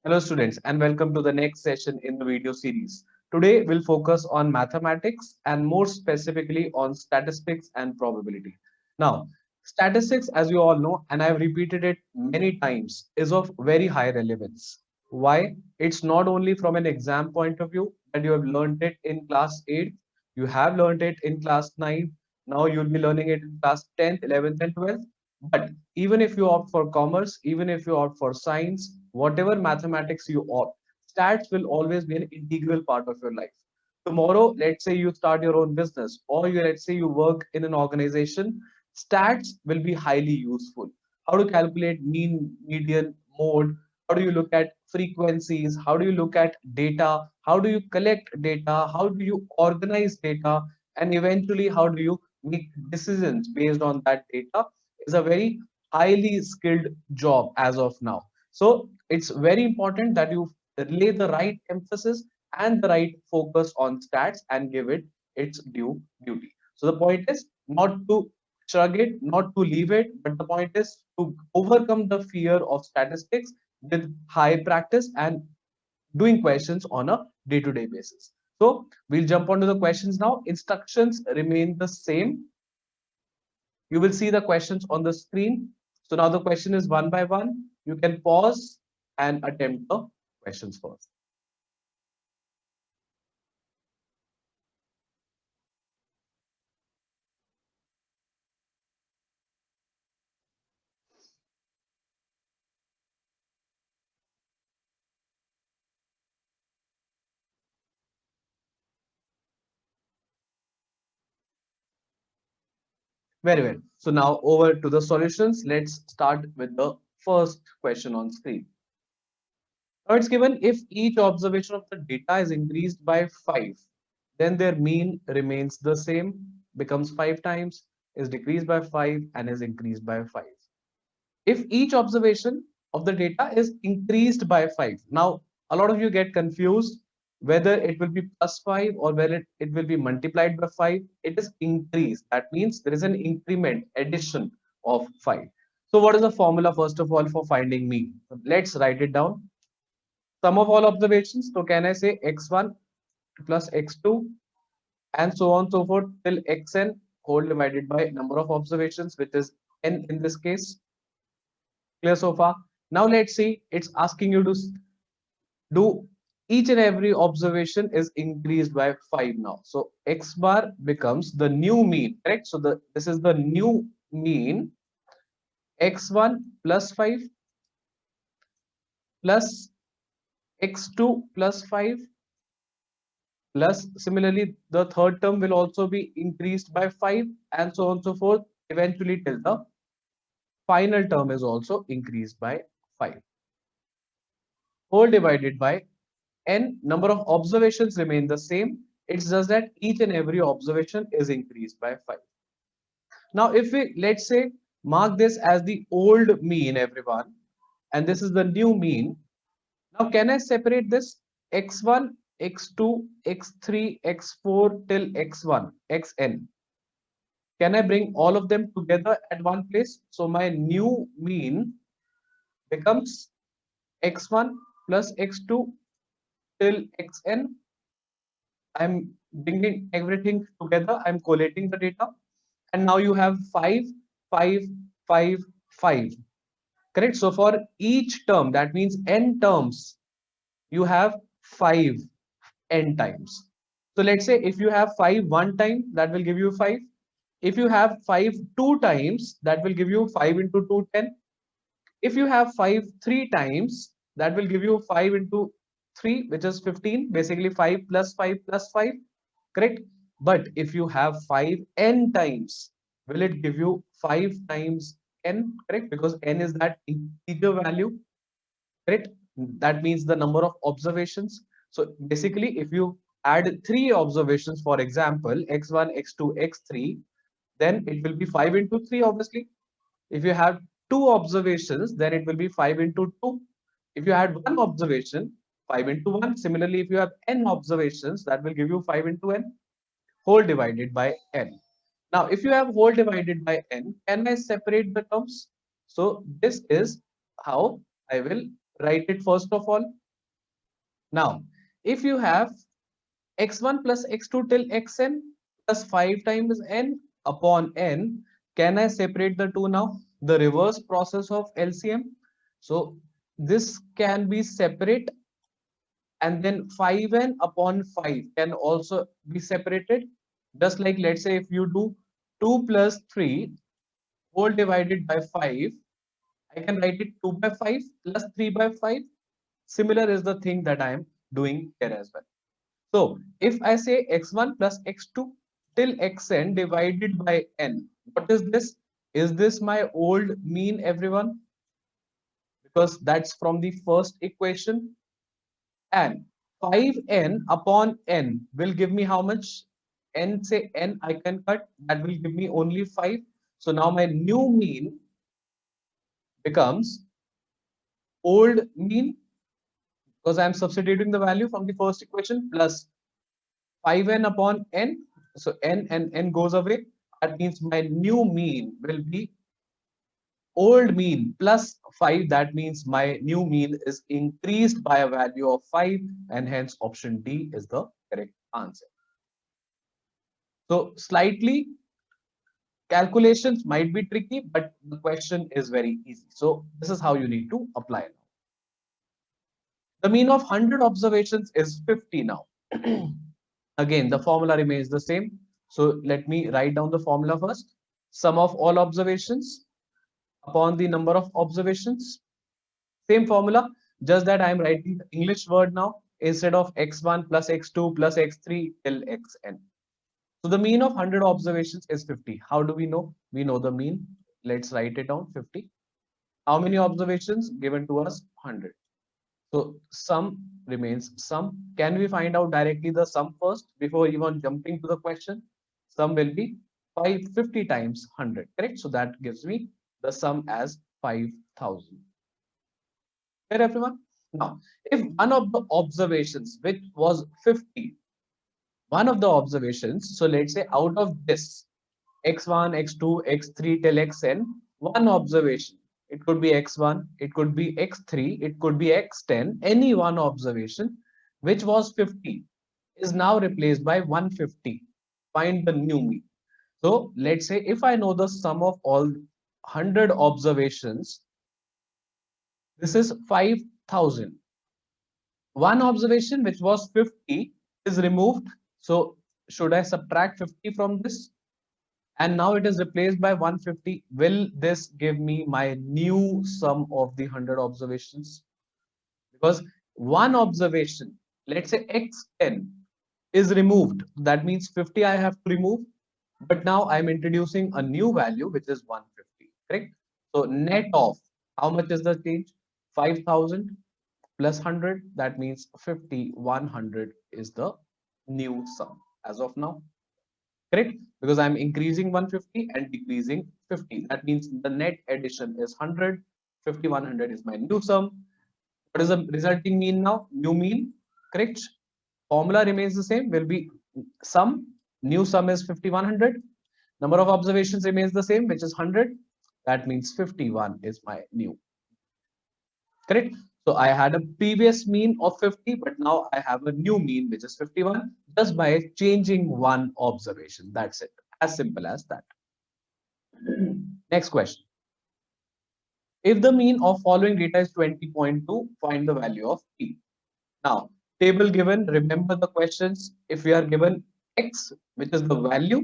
Hello students and welcome to the next session in the video series. Today we'll focus on mathematics and more specifically on statistics and probability. Now, statistics, as you all know, and I've repeated it many times, is of very high relevance. Why? It's not only from an exam point of view that you have learned it in class 8, you have learned it in class 9, now you'll be learning it in class 10th, 11th and 12th. But even if you opt for commerce, even if you opt for science, whatever mathematics you opt, stats will always be an integral part of your life. Tomorrow, let's say you start your own business, or let's say you work in an organization, stats will be highly useful. How to calculate mean, median, mode, how do you look at frequencies, how do you look at data, how do you collect data, how do you organize data, and eventually how do you make decisions based on that data is a very highly skilled job as of now. So it's very important that you lay the right emphasis and the right focus on stats and give it its due beauty. So the point is not to shrug it, not to leave it, but the point is to overcome the fear of statistics with high practice and doing questions on a day-to-day basis. So we'll jump onto the questions now. Instructions remain the same. You will see the questions on the screen. So now the question is one by one. You can pause and attempt the questions first. Very well. So now over to the solutions. Let's start with the first question on screen. Now it's given if each observation of the data is increased by 5, then their mean remains the same, becomes 5 times, is decreased by 5 and is increased by 5. If each observation of the data is increased by 5. Now, a lot of you get confused whether it will be plus 5 or whether it will be multiplied by 5. It is increased. That means there is an increment, addition of 5. So what is the formula first of all for finding mean? Let's write it down. Sum of all observations. So can I say x1 plus x2 and so on so forth till xn whole divided by number of observations, which is n in this case. Clear so far? Now let's see, it's asking you to do each and every observation is increased by 5 now. So x bar becomes the new mean, correct? So this is the new mean x1 plus 5 plus x2 plus 5 plus similarly the third term will also be increased by 5 and so on and so forth eventually till the final term is also increased by 5 whole divided by n number of observations remain the same. It's just that each and every observation is increased by 5. Now, if we let's say mark this as the old mean, everyone, and this is the new mean. Now, can I separate this x1, x2, x3, x4 till x1, xn? Can I bring all of them together at one place? So my new mean becomes x1 plus x2 till xn. I'm bringing everything together. I'm collating the data. And now you have 5, 5, 5, 5. Correct? So for each term, that means n terms, you have 5 n times. So let's say if you have 5 one time, that will give you 5. If you have 5 two times, that will give you 5 into 2, 10. If you have 5 three times, that will give you 5 into 3, which is 15, basically 5 plus 5 plus 5, correct? But if you have 5 n times, will it give you 5 times n, correct? Because n is that integer value, correct? That means the number of observations. So basically, if you add 3 observations, for example, x1, x2, x3, then it will be 5 into 3, obviously. If you have 2 observations, then it will be 5 into 2. If you had 1 observation, 5 into 1. Similarly, if you have n observations, that will give you 5 into n whole divided by n. Now, if you have whole divided by n, can I separate the terms? So this is how I will write it first of all. Now, if you have x1 plus x2 till xn plus 5 times n upon n, can I separate the two now? The reverse process of LCM. So this can be separate, and then 5n upon 5 can also be separated. Just like, let's say if you do 2 plus 3 whole divided by 5, I can write it 2 by 5 plus 3 by 5. Similar is the thing that I am doing here as well. So if I say x1 plus x2 till xn divided by n, what is this? Is this my old mean, everyone? Because that's from the first equation. And 5n upon n will give me how much? N, say n, I can cut. That will give me only 5. So now my new mean becomes old mean, because I'm substituting the value from the first equation, plus 5n upon n. So n and n goes away. That means my new mean will be old mean plus 5. That means my new mean is increased by a value of 5, and hence option D is the correct answer. So slightly calculations might be tricky, but the question is very easy. So this is how you need to apply it. The mean of 100 observations is 50 now. Again, the formula remains the same. So let me write down the formula first. Sum of all observations upon the number of observations. Same formula, just that I am writing the English word now instead of x1 plus x2 plus x3 till xn. So the mean of 100 observations is 50. How do we know? We know the mean. Let's write it down, 50. How many observations given to us? 100. So sum remains sum. Can we find out directly the sum first before even jumping to the question? Sum will be 550 times 100, correct? So that gives me the sum as 5,000. Clear, everyone? Now, if one of the observations, which was 50, one of the observations, so let's say out of this x1, x2, x3 till xn, one observation, it could be x1, it could be x3, it could be x10, any one observation which was 50 is now replaced by 150. Find the new mean. So let's say if I know the sum of all 100 observations, this is 5,000. One observation which was 50 is removed. So should I subtract 50 from this? And now it is replaced by 150. Will this give me my new sum of the 100 observations? Because one observation, let's say x10, is removed. That means 50 I have to remove. But now I'm introducing a new value, which is 150, correct? So net of, how much is the change? 5,000 plus 100. That means 50, 100 is the new sum as of now. Correct? Because I'm increasing 150 and decreasing 50. That means the net addition is 100. 50, 100 is my new sum. What is the resulting mean now? New mean. Correct? Formula remains the same. Will be sum. New sum is 50, 100. Number of observations remains the same, which is 100. That means 51 is my new. Correct? So I had a previous mean of 50, but now I have a new mean, which is 51, just by changing one observation. That's it. As simple as that. Next question. If the mean of following data is 20.2, find the value of P. Now, table given, remember the questions. If we are given X, which is the value,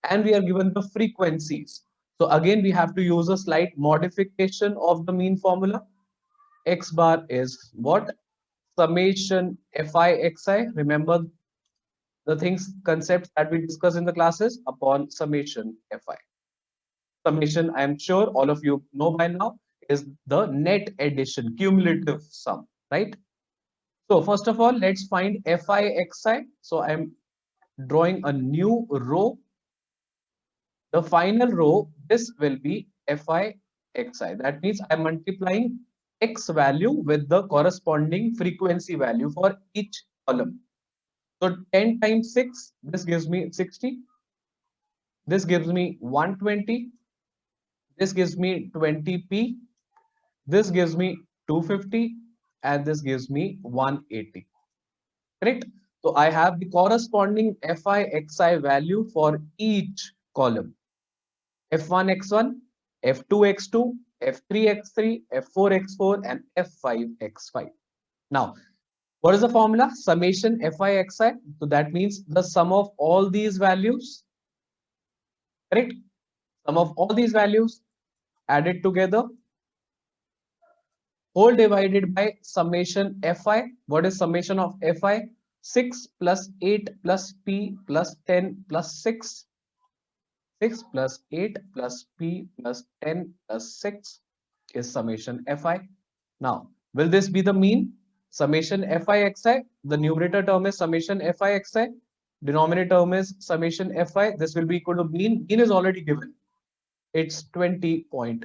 and we are given the frequencies. So again, we have to use a slight modification of the mean formula. X bar is what? Summation fi xi. Remember the things, concepts that we discussed in the classes upon summation fi. Summation, I am sure all of you know by now, is the net addition, cumulative sum, right? So first of all, let's find fi xi. So I'm drawing a new row. The final row, this will be fi xi. That means I'm multiplying x value with the corresponding frequency value for each column. So 10 times 6, this gives me 60. This gives me 120. This gives me 20p. This gives me 250. and this gives me 180. Correct? So I have the corresponding Fi xi value for each column. F1 x1, F2 x2, F3 x3, F4 x4, and F5 x5. Now, what is the formula? Summation Fi xi. So that means the sum of all these values, correct? Sum of all these values added together, whole divided by summation Fi. What is summation of Fi? 6 plus 8 plus P plus 10 plus 6. 6 plus 8 plus P plus 10 plus 6 is summation Fi. Now, will this be the mean? Summation Fi xi. The numerator term is summation Fi xi. Denominator term is summation Fi. This will be equal to mean. Mean is already given. It's 20.2.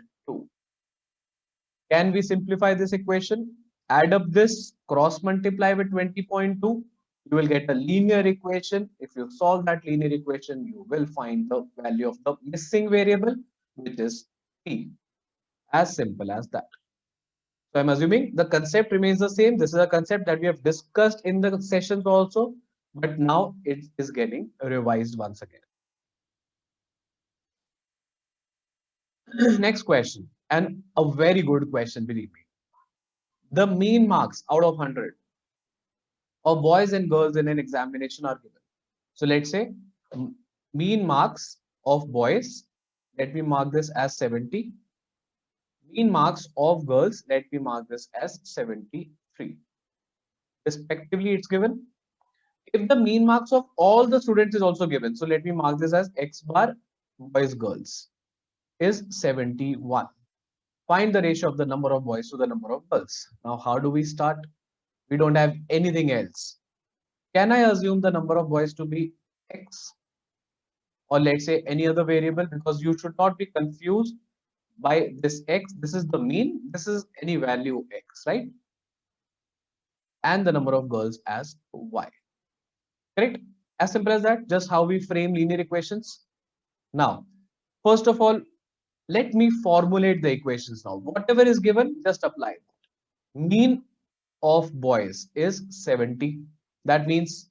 Can we simplify this equation? Add up this, cross multiply with 20.2. You will get a linear equation. If you solve that linear equation, you will find the value of the missing variable, which is P. As simple as that. So I'm assuming the concept remains the same. This is a concept that we have discussed in the sessions also, but now it is getting revised once again. Next question, and a very good question, believe me. The mean marks out of 100 of boys and girls in an examination are given. So let's say mean marks of boys, let me mark this as 70. Mean marks of girls, let me mark this as 73. Respectively, it's given. If the mean marks of all the students is also given, so let me mark this as X bar boys girls is 71. Find the ratio of the number of boys to the number of girls. Now, how do we start? We don't have anything else. Can I assume the number of boys to be X? Or let's say any other variable, because you should not be confused by this X. This is the mean. This is any value X, right? And the number of girls as Y. Correct? As simple as that, just how we frame linear equations. Now, first of all, let me formulate the equations now. Whatever is given, just apply it. Mean of boys is 70. That means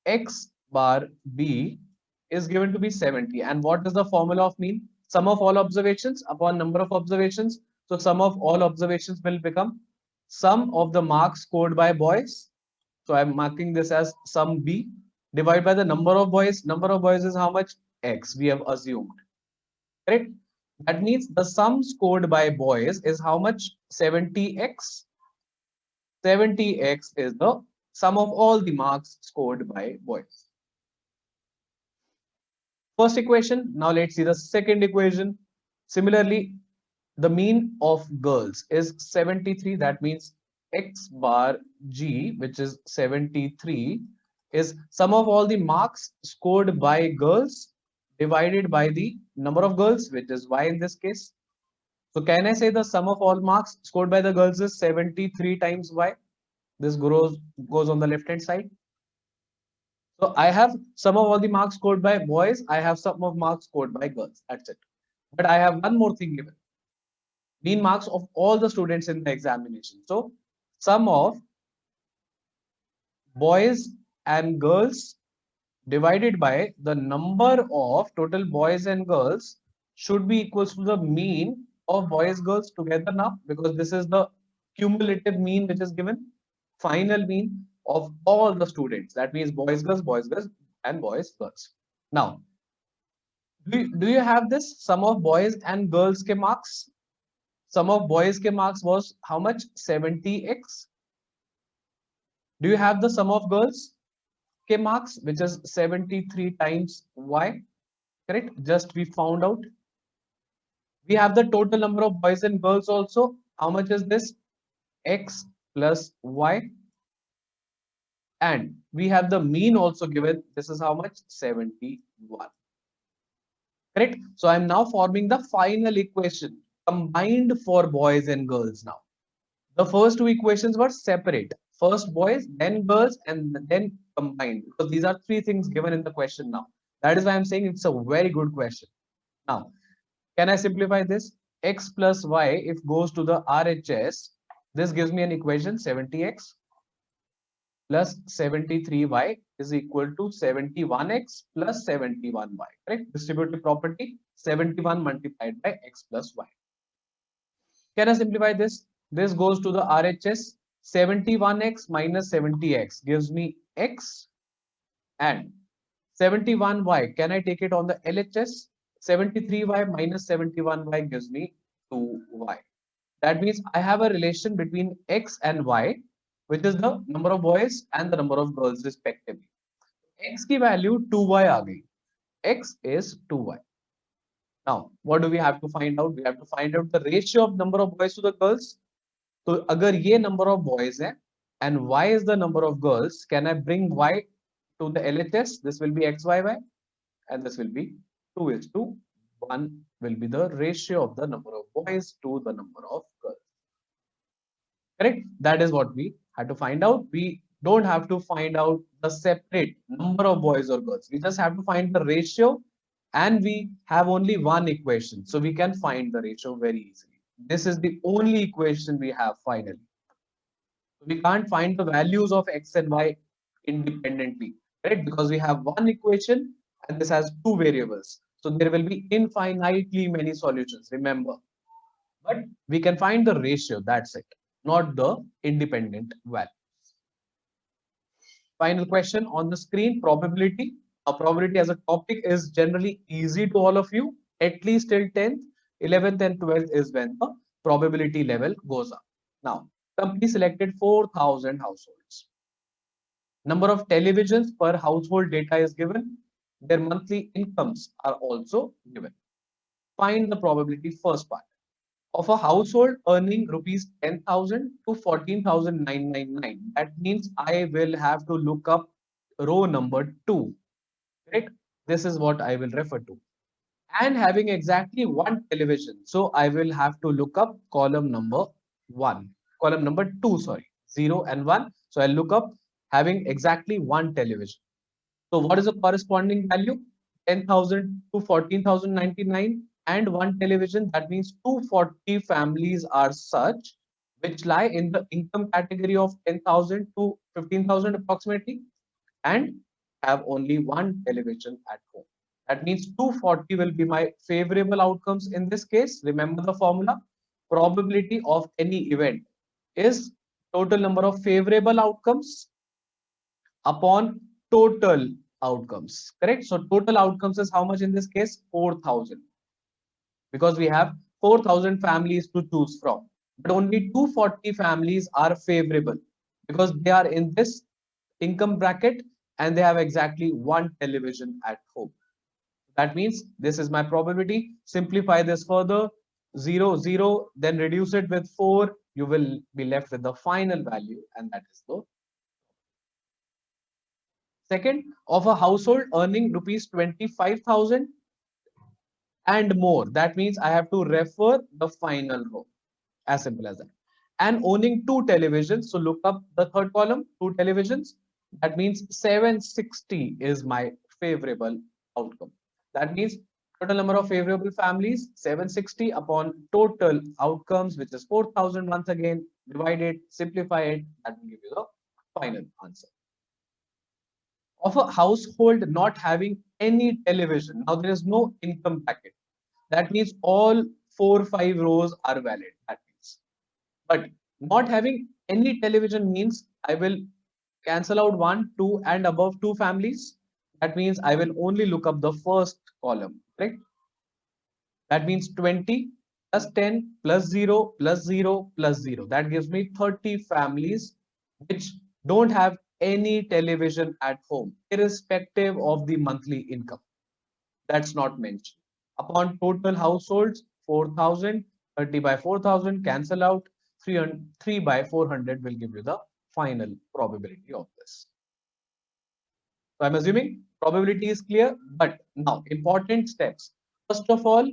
X bar B is given to be 70. And what is the formula of mean? Sum of all observations upon number of observations. So sum of all observations will become sum of the marks scored by boys. So I'm marking this as sum B divided by the number of boys. Number of boys is how much? X, we have assumed. Correct? That means the sum scored by boys is how much? 70x. 70x is the sum of all the marks scored by boys. First equation. Now let's see the second equation. Similarly, the mean of girls is 73. That means X bar G, which is 73, is sum of all the marks scored by girls divided by the number of girls, which is Y in this case. So can I say the sum of all marks scored by the girls is 73 times Y? This goes on the left hand side. So I have sum of all the marks scored by boys. I have sum of marks scored by girls. That's it. But I have one more thing given. Mean marks of all the students in the examination. So sum of boys and girls divided by the number of total boys and girls should be equals to the mean of boys girls together now, because this is the cumulative mean which is given, final mean of all the students. That means boys girls and boys girls. Now, do you have this sum of boys and girls ke marks? Sum of boys ke marks was how much? 70x. Do you have the sum of girls ke marks, which is 73 times Y? Correct? Just we found out. We have the total number of boys and girls also. How much is this? X plus Y. And we have the mean also given. This is how much? 71. Correct? So I'm now forming the final equation combined for boys and girls now. The first two equations were separate. First boys, then girls, and then combined. Because these are three things given in the question now. That is why I'm saying it's a very good question. Now, can I simplify this? X plus Y, if goes to the RHS, This gives me an equation 70x plus 73y is equal to 71x plus 71y, correct? Distributive property 71 multiplied by x plus y. Can I simplify this? This goes to the RHS. 71x minus 70x gives me x, and 71y, can I take it on the LHS? 73y minus 71y gives me 2y. That means I have a relation between x and y, which is the number of boys and the number of girls respectively. X की value 2y आ गई. X is 2y. Now, what do we have to find out? We have to find out the ratio of number of boys to the girls. So, अगर ये number of boys है and y is the number of girls, can I bring y to the LHS? This will be x, y, y, and this will be 2:1 will be the ratio of the number of boys to the number of girls. Correct? That is what we had to find out. We don't have to find out the separate number of boys or girls. We just have to find the ratio, and we have only one equation. So we can find the ratio very easily. This is the only equation we have finally. We can't find the values of x and y independently, right? Because we have one equation and this has two variables. So there will be infinitely many solutions, remember. But we can find the ratio, that's it, not the independent value. Final question on the screen, probability. Probability as a topic is generally easy to all of you, at least till 10th. 11th and 12th is when the probability level goes up. Now, company selected 4,000 households. Number of televisions per household data is given. Their monthly incomes are also given. Find the probability first part. Of a household earning rupees 10,000 to 14,999. That means I will have to look up row number 2. Right? This is what I will refer to. And having exactly one television. So I will have to look up column number 1. Column number 2, sorry. 0 and 1. So I'll look up having exactly one television. So what is the corresponding value? 10,000 to 14,099 and one television. That means 240 families are such which lie in the income category of 10,000 to 15,000 approximately and have only one television at home. That means 240 will be my favorable outcomes in this case. Remember the formula. Probability of any event is total number of favorable outcomes upon total outcomes, correct? So total outcomes is how much in this case? 4,000, because we have 4,000 families to choose from, but only 240 families are favorable because they are in this income bracket and they have exactly one television at home. That means this is my probability. Simplify this further, 0, 0, then reduce it with 4. You will be left with the final value, and that is the second, of a household earning rupees 25,000 and more. That means I have to refer the final row. As simple as that. And owning two televisions. So look up the third column, two televisions. That means 760 is my favorable outcome. That means total number of favorable families 760 upon total outcomes, which is 4,000. Once again, divide it, simplify it, that will give you the final answer. Of a household not having any television. Now there is no income bracket. That means all 4-5 rows are valid. That means, but not having any television means I will cancel out 1, 2, and above 2 families. That means I will only look up the first column, right? That means 20 plus 10 plus 0 plus 0 plus 0. That gives me 30 families which don't have any television at home, irrespective of the monthly income. That's not mentioned. Upon total households, 4,000, 30 by 4,000, cancel out, 3 by 400 will give you the final probability of this. So I'm assuming probability is clear, but now important steps. First of all,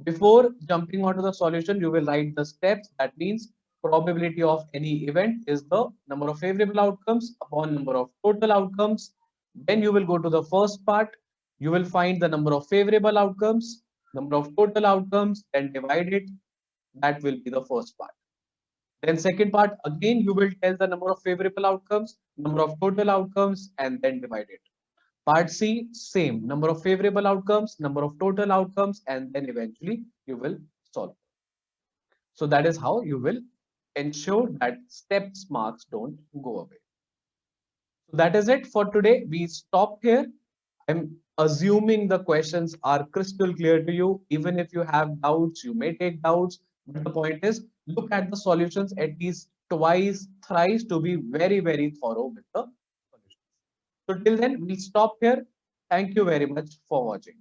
before jumping onto the solution, you will write the steps. That means probability of any event is the number of favorable outcomes upon number of total outcomes. Then you will go to the first part. You will find the number of favorable outcomes, number of total outcomes, and divide it. That will be the first part. Then second part, again, you will tell the number of favorable outcomes, number of total outcomes, and then divide it. Part C, same, number of favorable outcomes, number of total outcomes, and then eventually you will solve. So that is how you will ensure that steps marks don't go away. So that is it for today. We stop here. I'm assuming the questions are crystal clear to you. Even if you have doubts, you may take doubts. But the point is, look at the solutions at least twice, thrice to be very, very thorough with the solutions. So till then, we stop here. Thank you very much for watching.